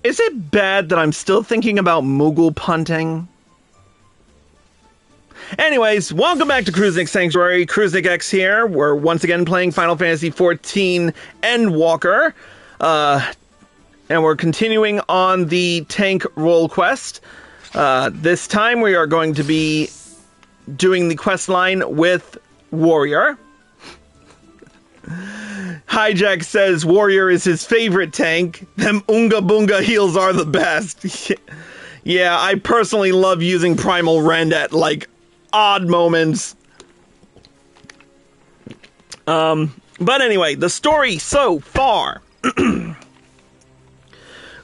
Is it bad that I'm still thinking about Moogle punting? Anyways, welcome back to Kruznik Sanctuary. Kruznik X here. We're once again playing Final Fantasy XIV Endwalker. And we're continuing on the tank role quest. This time we are going to be doing the quest line with Warrior. Hijack says Warrior is his favorite tank. Them Unga Bunga heals are the best. Yeah, I personally love using Primal Rend at, like, odd moments. But anyway, the story so far.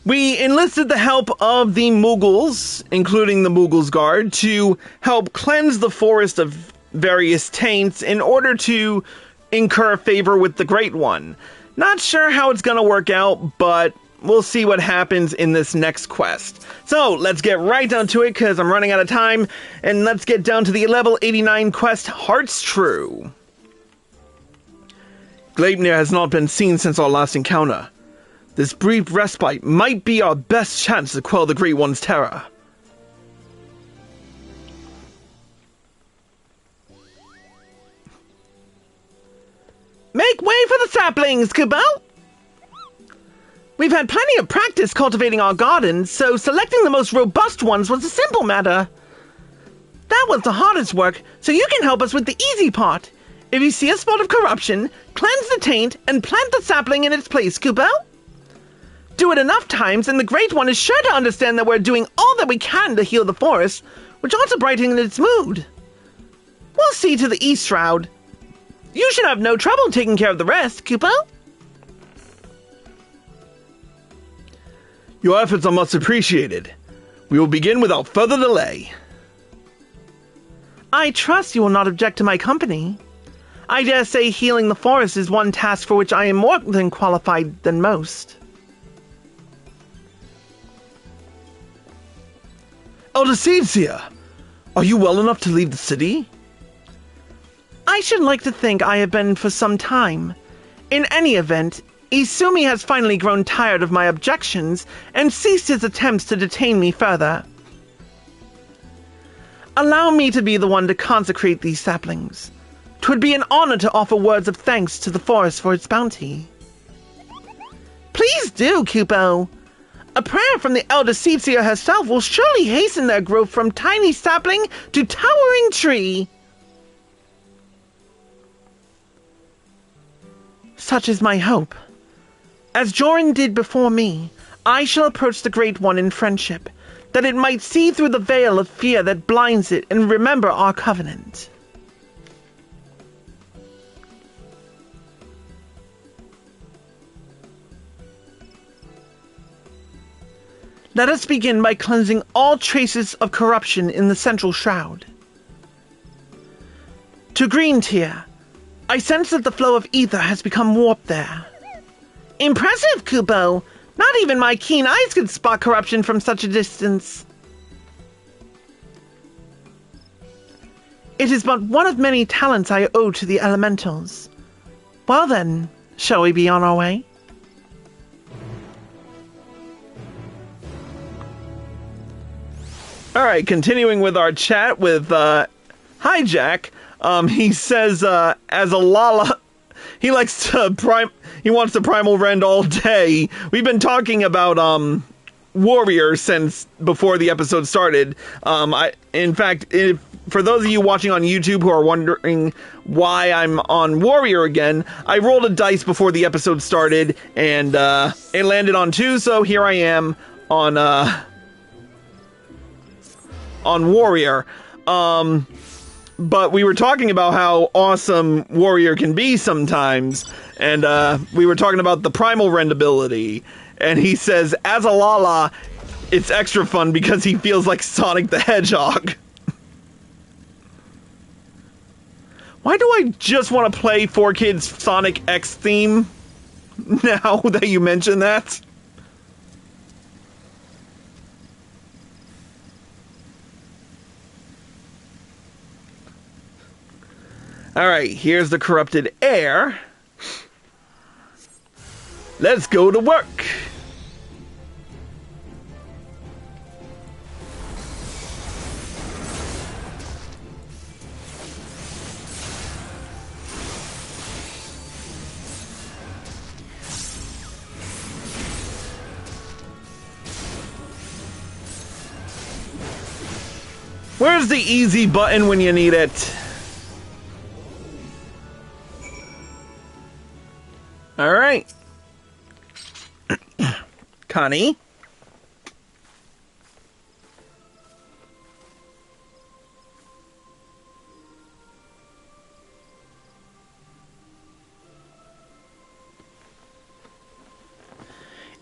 We enlisted the help of the Moogles, including the Moogles Guard, to help cleanse the forest of various taints in order to incur favor with the Great One. Not sure how it's gonna work out, but we'll see what happens in this next quest. So, let's get right down to it, because I'm running out of time, and let's get down to the level 89 quest, Heart's True. Gleipnir has not been seen since our last encounter. This brief respite might be our best chance to quell the Great One's terror. Make way for the saplings, Kubo! We've had plenty of practice cultivating our gardens, so selecting the most robust ones was a simple matter. That was the hardest work, so you can help us with the easy part. If you see a spot of corruption, cleanse the taint and plant the sapling in its place, Kubo. Do it enough times, and the Great One is sure to understand that we're doing all that we can to heal the forest, which ought to brighten its mood. We'll see to the East Shroud. You should have no trouble taking care of the rest, Kupo. Your efforts are much appreciated. We will begin without further delay. I trust you will not object to my company. I dare say healing the forest is one task for which I am more than qualified than most. Elder Seedseer, are you well enough to leave the city? I should like to think I have been for some time. In any event, Izumi has finally grown tired of my objections and ceased his attempts to detain me further. Allow me to be the one to consecrate these saplings. 'Twould be an honor to offer words of thanks to the forest for its bounty. Please do, Kupo. A prayer from the Elder Seedseer herself will surely hasten their growth from tiny sapling to towering tree. Such is my hope. As Joran did before me, I shall approach the Great One in friendship, that it might see through the veil of fear that blinds it and remember our covenant. Let us begin by cleansing all traces of corruption in the central shroud. To Green Tier, I sense that the flow of ether has become warped there. Impressive, Kupo! Not even my keen eyes could spot corruption from such a distance. It is but one of many talents I owe to the elementals. Well then, shall we be on our way? Alright, continuing with our chat with Hijack. He says, as a Lala, he wants to Primal Rend all day. We've been talking about, Warrior since before the episode started. In fact, for those of you watching on YouTube who are wondering why I'm on Warrior again, I rolled a dice before the episode started, and, it landed on 2, so here I am on Warrior. But we were talking about how awesome Warrior can be sometimes, and we were talking about the Primal Rend ability, and he says, as a Lala, it's extra fun because he feels like Sonic the Hedgehog. Why do I just want to play 4Kids Sonic X theme now that you mention that? Alright, here's the corrupted air. Let's go to work. Where's the easy button when you need it? Alright. Connie?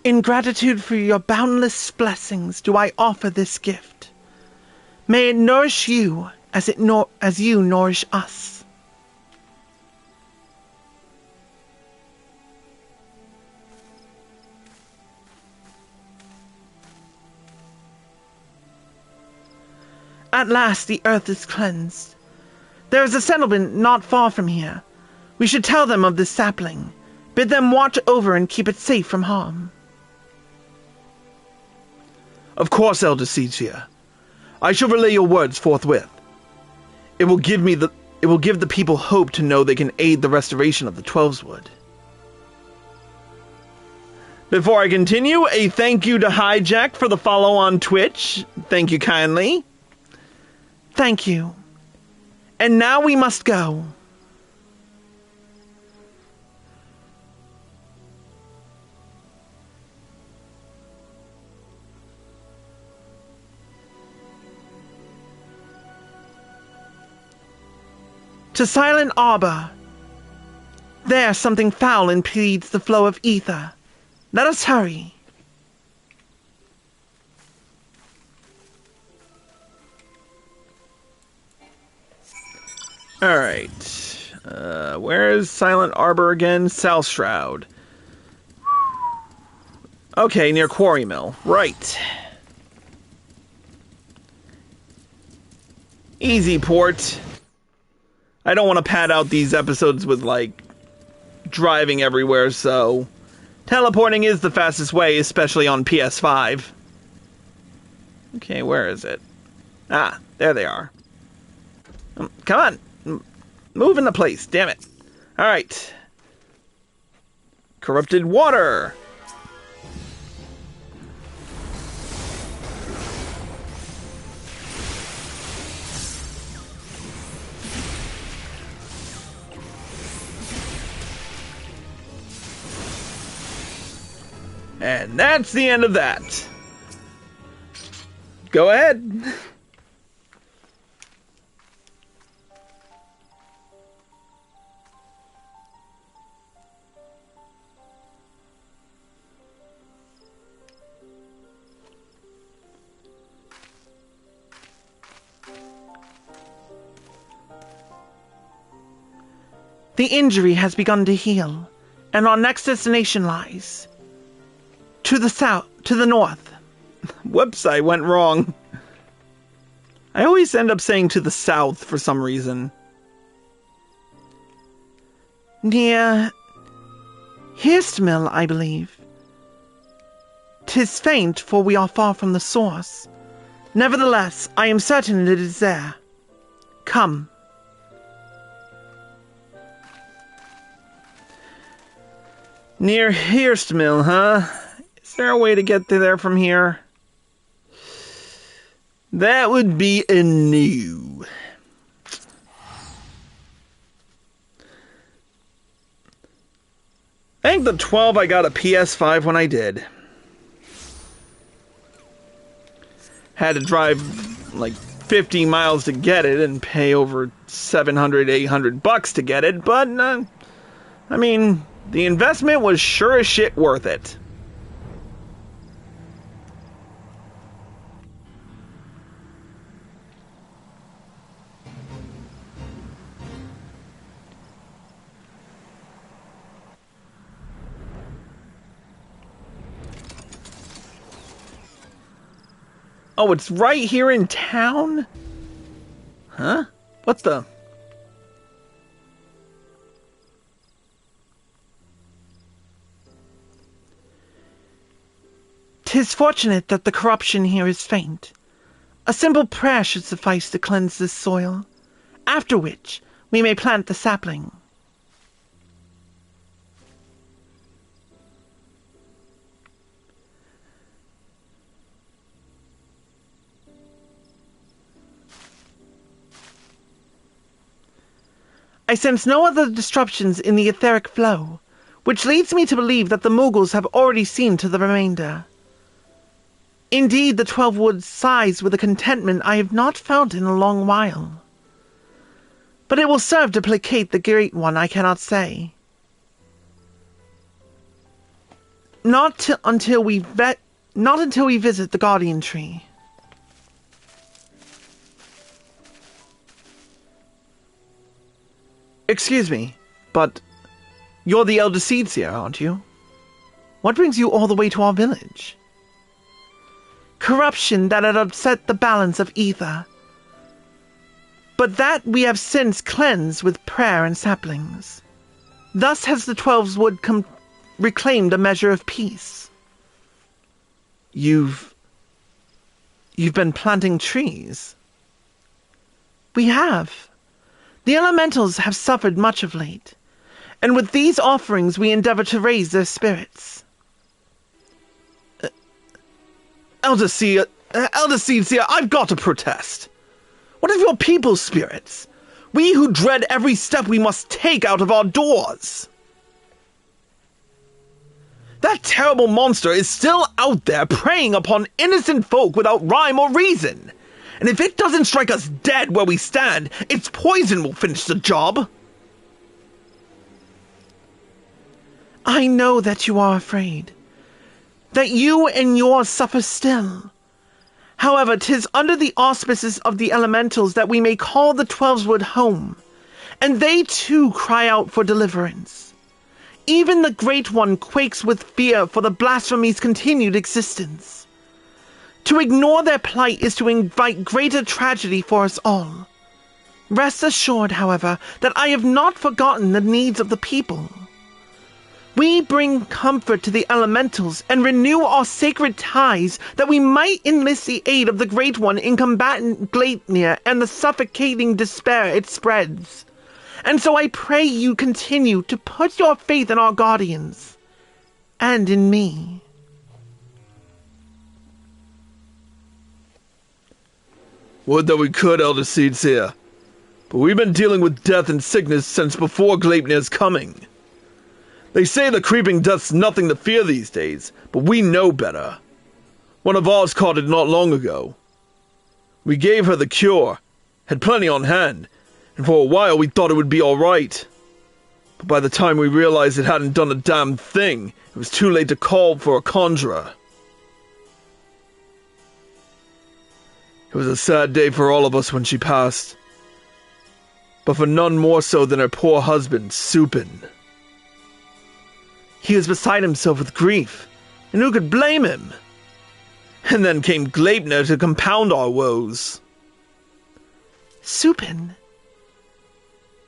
In gratitude for your boundless blessings do I offer this gift. May it nourish you as you nourish us. At last the earth is cleansed. There is a settlement not far from here. We should tell them of this sapling. Bid them watch over and keep it safe from harm. Of course, Elder Sigia. I shall relay your words forthwith. It will give the people hope to know they can aid the restoration of the Twelveswood. Before I continue, a thank you to Hijack for the follow on Twitch. Thank you kindly. Thank you. And now we must go. To Silent Arbor. There something foul impedes the flow of ether. Let us hurry. Alright. Where is Silent Arbor again? South Shroud. Okay, near Quarry Mill. Right. Easy port. I don't want to pad out these episodes with, like, driving everywhere, so teleporting is the fastest way, especially on PS5. Okay, where is it? Ah, there they are. Come on. Move into place, damn it. Alright. Corrupted water. And that's the end of that. Go ahead. The injury has begun to heal, and our next destination lies to the north. Whoops, I went wrong. I always end up saying to the south for some reason. Near Hirstmill, I believe. 'Tis faint, for we are far from the source. Nevertheless, I am certain it is there. Come. Near Hirstmill, huh? Is there a way to get to there from here? That would be a no. I think the 12 I got a PS5 when I did. Had to drive like 50 miles to get it and pay over $700-800 to get it, but I mean, the investment was sure as shit worth it. Oh, it's right here in town? Huh? What the... "'Tis fortunate that the corruption here is faint. A simple prayer should suffice to cleanse this soil, after which we may plant the sapling." I sense no other disruptions in the etheric flow, which leads me to believe that the Mughals have already seen to the remainder. Indeed, the 12 Woods sighs with a contentment I have not felt in a long while. But it will serve to placate the Great One, I cannot say. Not until we visit the Guardian Tree. Excuse me, but you're the Elder Seedseer, aren't you? What brings you all the way to our village? Corruption that had upset the balance of ether. But that we have since cleansed with prayer and saplings. Thus has the 12's Wood reclaimed a measure of peace. You've been planting trees. We have. The elementals have suffered much of late, and with these offerings we endeavor to raise their spirits. Elder Seedseer, I've got to protest. What of your people's spirits? We who dread every step we must take out of our doors. That terrible monster is still out there preying upon innocent folk without rhyme or reason. And if it doesn't strike us dead where we stand, its poison will finish the job. I know that you are afraid. That you and yours suffer still. However, 'tis under the auspices of the elementals that we may call the 12's Wood home, and they too cry out for deliverance. Even the Great One quakes with fear for the blasphemy's continued existence. To ignore their plight is to invite greater tragedy for us all. Rest assured, however, that I have not forgotten the needs of the people. We bring comfort to the elementals and renew our sacred ties that we might enlist the aid of the Great One in combating Gleipnir and the suffocating despair it spreads. And so I pray you continue to put your faith in our guardians, and in me. Would that we could, Elder Seedseer, but we've been dealing with death and sickness since before Gleipnir's coming. They say the creeping death's nothing to fear these days, but we know better. One of ours caught it not long ago. We gave her the cure, had plenty on hand, and for a while we thought it would be alright. But by the time we realized it hadn't done a damn thing, it was too late to call for a conjurer. It was a sad day for all of us when she passed, but for none more so than her poor husband, Supin. He was beside himself with grief, and who could blame him? And then came Gleipnir to compound our woes. Supin?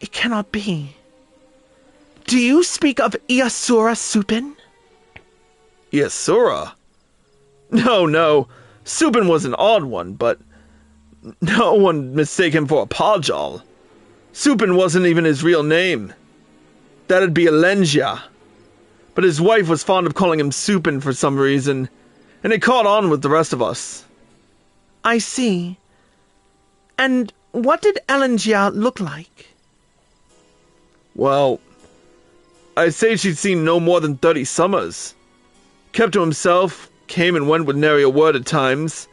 It cannot be. Do you speak of Iasura Supin? Iasura? No. Supin was an odd one, but no one mistake him for a Pajal. Supin wasn't even his real name. That'd be Elengia. But his wife was fond of calling him Supin for some reason, and it caught on with the rest of us. I see. And what did Elengia look like? Well, I'd say she'd seen no more than 30 summers. Kept to himself, came and went with nary a word at times.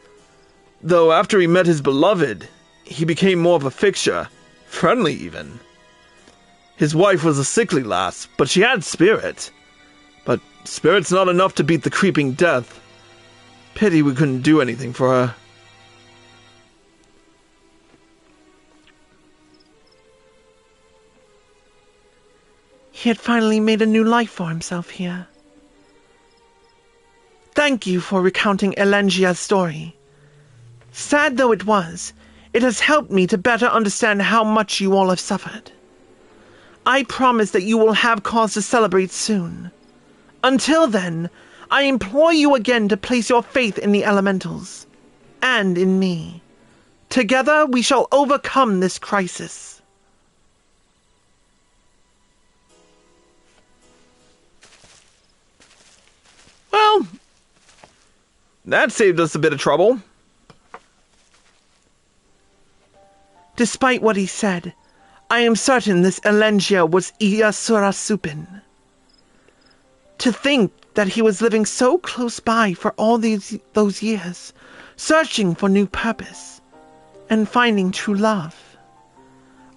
Though after he met his beloved, he became more of a fixture, friendly even. His wife was a sickly lass, but she had spirit. But spirit's not enough to beat the creeping death. Pity we couldn't do anything for her. He had finally made a new life for himself here. Thank you for recounting Elengia's story. Sad though it was, it has helped me to better understand how much you all have suffered. I promise that you will have cause to celebrate soon. Until then, I implore you again to place your faith in the elementals, and in me. Together we shall overcome this crisis. Well, that saved us a bit of trouble. Despite what he said, I am certain this Elengia was Iasura Supin. To think that he was living so close by for all those years, searching for new purpose, and finding true love,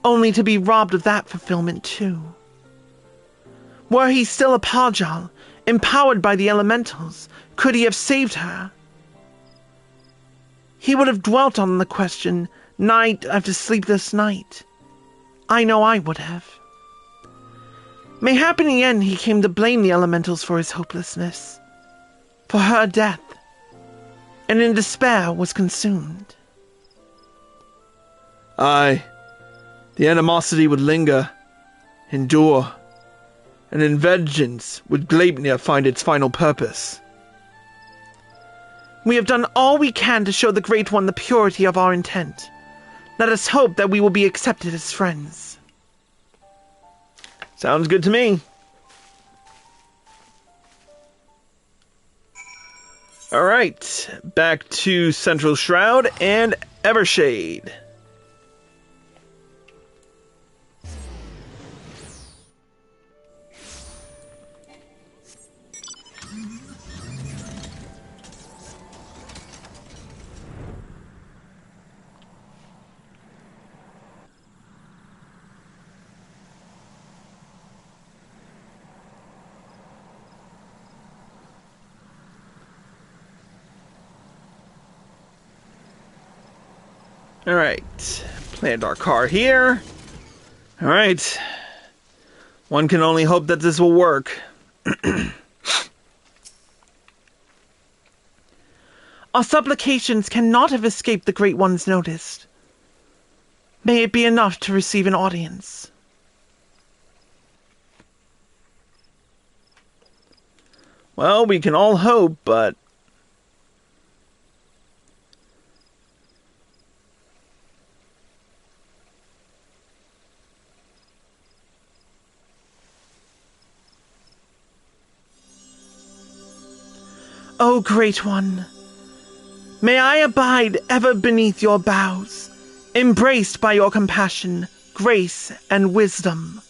only to be robbed of that fulfillment too. Were he still a Pajal, empowered by the elementals, could he have saved her? He would have dwelt on the question night after sleepless night. I know I would have. Mayhap in the end he came to blame the elementals for his hopelessness, for her death, and in despair was consumed. Aye, the animosity would linger, endure, and in vengeance would Gleipnir find its final purpose. We have done all we can to show the Great One the purity of our intent. Let us hope that we will be accepted as friends. Sounds good to me. Alright, back to Central Shroud and Evershade. Alright, plant our car here. Alright. One can only hope that this will work. Our supplications cannot have escaped the Great One's notice. May it be enough to receive an audience. Well, we can all hope, but... O Great One, may I abide ever beneath your boughs, embraced by your compassion, grace, and wisdom.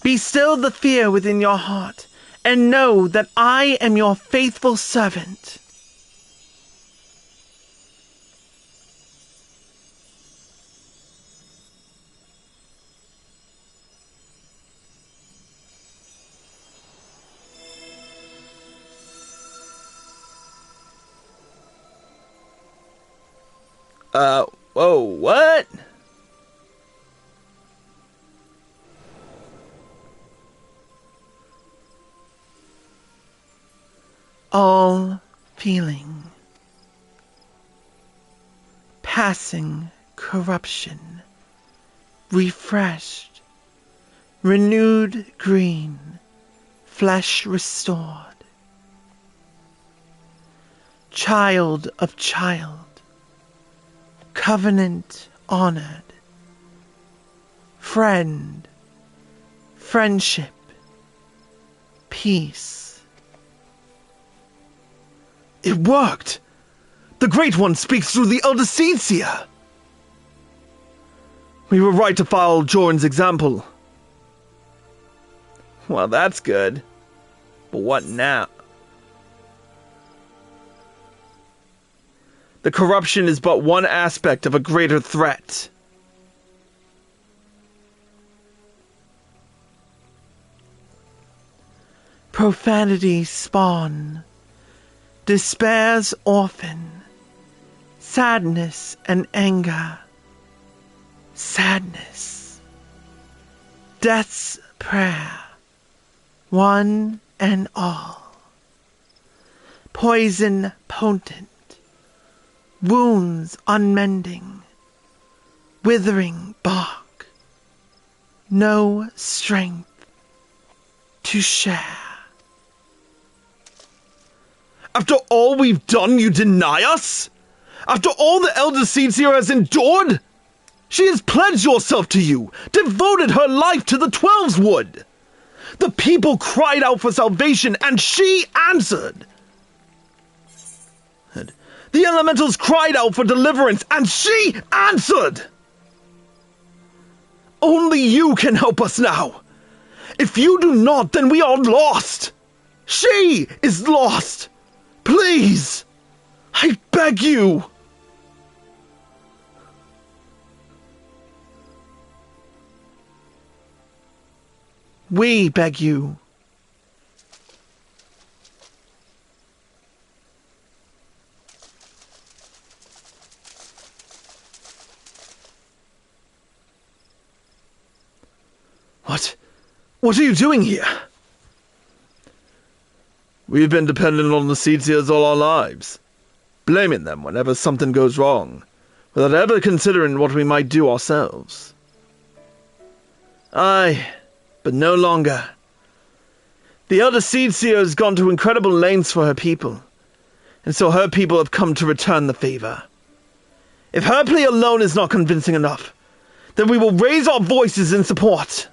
Be still the fear within your heart, and know that I am your faithful servant. Whoa, what? All feeling, passing corruption, refreshed, renewed green, flesh restored. Child of child, covenant honored, friend, friendship, peace. It worked! The Great One speaks through the Elder Seedseer! We were right to follow Jorn's example. Well, that's good. But what now? The corruption is but one aspect of a greater threat. Profanity spawn, despair's orphan, sadness and anger, sadness, death's prayer, one and all, poison potent, wounds unmending, withering bark, no strength to share. After all we've done, you deny us? After all the Elder Seedseer has endured? She has pledged herself to you, devoted her life to the Twelves Wood. The people cried out for salvation, and she answered. The elementals cried out for deliverance, and she answered! Only you can help us now. If you do not, then we are lost. She is lost. Please, I beg you. We beg you. What are you doing here? We've been dependent on the Seedseers all our lives, blaming them whenever something goes wrong, without ever considering what we might do ourselves. Aye, but no longer. The Elder Seedseer has gone to incredible lengths for her people, and so her people have come to return the favor. If her plea alone is not convincing enough, then we will raise our voices in support.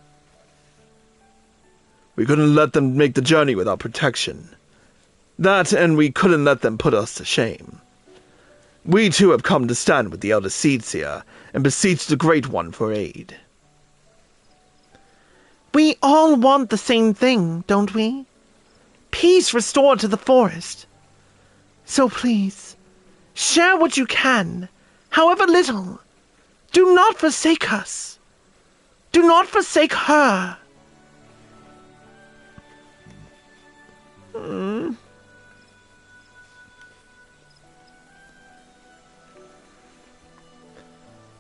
We couldn't let them make the journey without protection. That, and we couldn't let them put us to shame. We too have come to stand with the Elder Seedseer and beseech the Great One for aid. We all want the same thing, don't we? Peace restored to the forest. So please, share what you can, however little. Do not forsake us. Do not forsake her.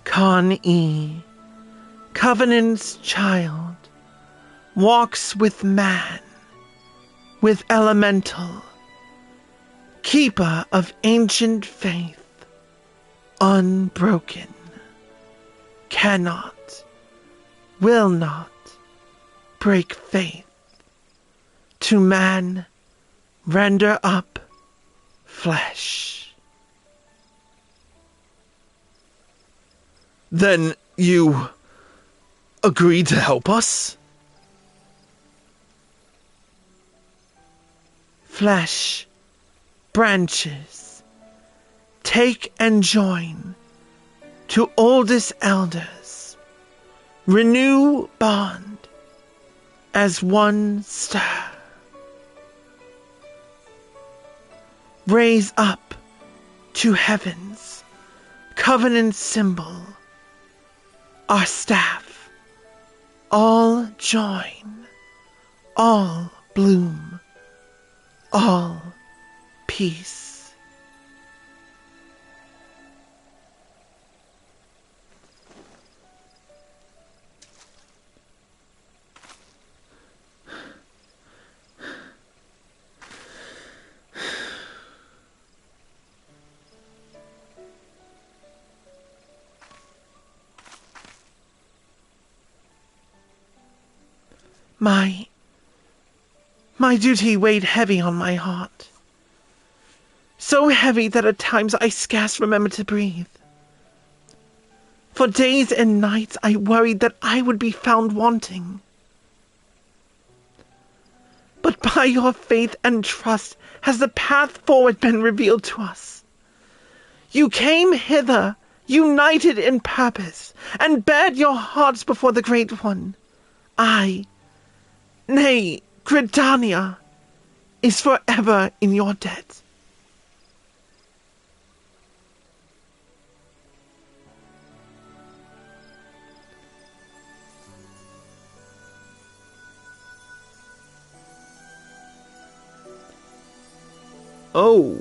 Con-E, Covenant's child, walks with man, with elemental, keeper of ancient faith, unbroken, cannot, will not break faith, to man render up flesh. Then you agreed to help us? Flesh, branches, take and join to oldest elders, renew bond as one star. Raise up to heavens, covenant symbol, our staff, all join, all bloom, all peace. My duty weighed heavy on my heart. So heavy that at times I scarce remember to breathe. For days and nights I worried that I would be found wanting. But by your faith and trust has the path forward been revealed to us. You came hither, united in purpose, and bared your hearts before the Great One. Nay, Gridania is forever in your debt. Oh.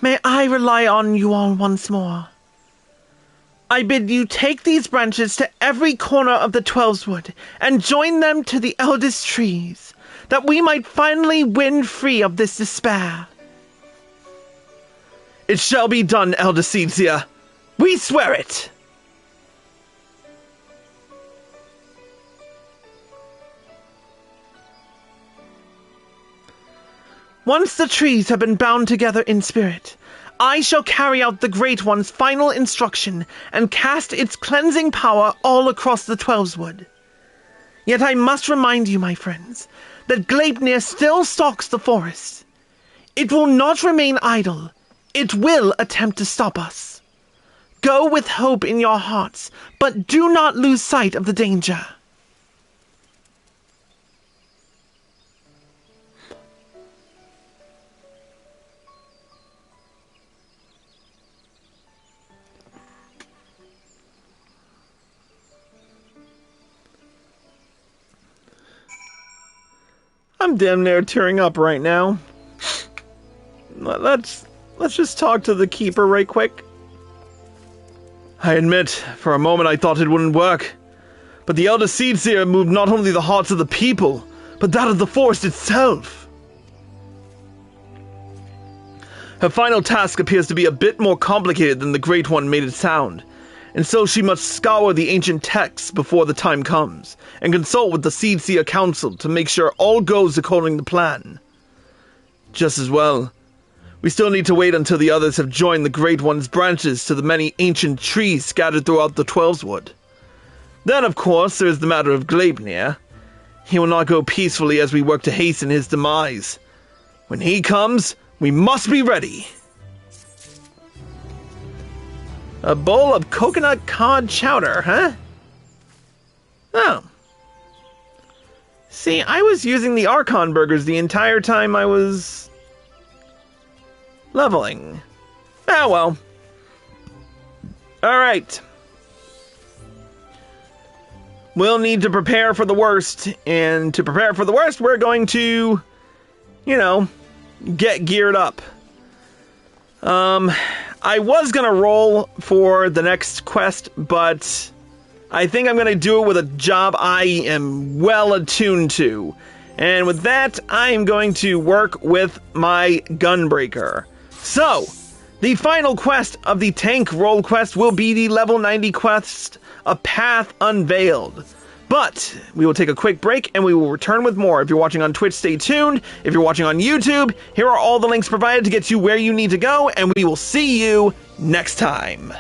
May I rely on you all once more. I bid you take these branches to every corner of the Twelveswood and join them to the eldest trees, that we might finally win free of this despair. It shall be done, Elder Seedseer. We swear it! Once the trees have been bound together in spirit, I shall carry out the Great One's final instruction and cast its cleansing power all across the Twelveswood. Yet I must remind you, my friends, that Gleipnir still stalks the forest. It will not remain idle. It will attempt to stop us. Go with hope in your hearts, but do not lose sight of the danger. I'm damn near tearing up right now. Let's just talk to the keeper right quick. I admit, for a moment I thought it wouldn't work. But the Elder Seedseer moved not only the hearts of the people, but that of the forest itself. Her final task appears to be a bit more complicated than the Great One made it sound, and so she must scour the ancient texts before the time comes, and consult with the Seedseer Council to make sure all goes according to plan. Just as well, we still need to wait until the others have joined the Great One's branches to the many ancient trees scattered throughout the Twelveswood. Then, of course, there is the matter of Gleipnir. He will not go peacefully as we work to hasten his demise. When he comes, we must be ready. A bowl of coconut cod chowder, huh? Oh. See, I was using the Archon burgers the entire time I was leveling. Ah, well. Alright. We'll need to prepare for the worst, and to prepare for the worst, we're going to, get geared up. I was gonna roll for the next quest, but I think I'm gonna do it with a job I am well attuned to. And with that, I am going to work with my Gunbreaker. So, the final quest of the tank roll quest will be the level 90 quest, A Path Unveiled. But we will take a quick break and we will return with more. If you're watching on Twitch, stay tuned. If you're watching on YouTube, here are all the links provided to get you where you need to go, and we will see you next time.